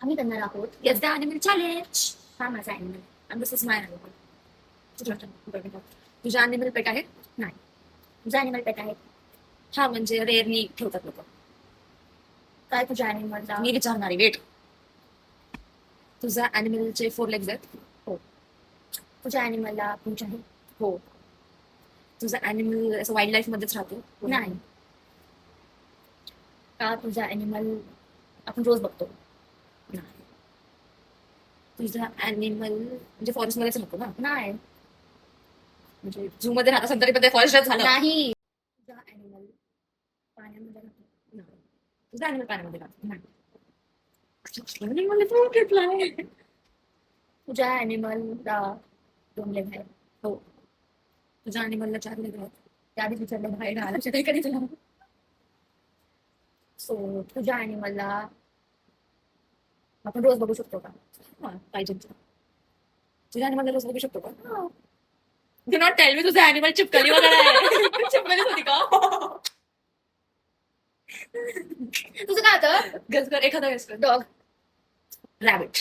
आम्ही करणार आहोत Guess the animal challenge. हा माझा animal. And this is my animal. तुझा अॅनिमल पेट आहे? नाही, तुझा अॅनिमल पेट आहे? हा, म्हणजे रेअरली ठेवतात लोक. काय तुझ्या अॅनिमलला? मी विचारणारी, वेट. तुझा अॅनिमलचे 4 legs आहेत? हो. तुझ्या अॅनिमलला पूंछ आहे? हो. तुझा अॅनिमल असं वाईल्ड लाईफ मध्येच राहतो? नाही. का तुझा अॅनिमल आपण रोज बघतो? नाही. तुझा अॅनिमल म्हणजे फॉरेस्ट मध्येच राहतो ना? नाही. म्हणजे झू मध्ये राहत असेल तरी पण ते फॉरेस्टच झालं. नाही. तुझा अॅनिमल पाण्यामध्ये राहतो? नाही. तुझा अॅनिमल पाण्यामध्ये राहतो? नाही. मला घेतलाय. तुझ्या अॅनिमलला 2 लेग आहेत? हो. तुझ्या अॅनिमलला 4 legs आहेत? त्याआधी विचारलं बाहेर आलं लक्षात आहे कधी तुला? सो तुझ्या अॅनिमलला आपण रोज बघू शकतो का? हा, पाहिजे. तुझ्या अॅनिमलला रोज बघू शकतो का? डू नॉट टेल मी तुझा अॅनिमल चिपकली वगैरे आहे. चिपकलीच होती का? तुझं काय होतं? गेस कर, एखादा गेस कर. डॉग. रॅबिट.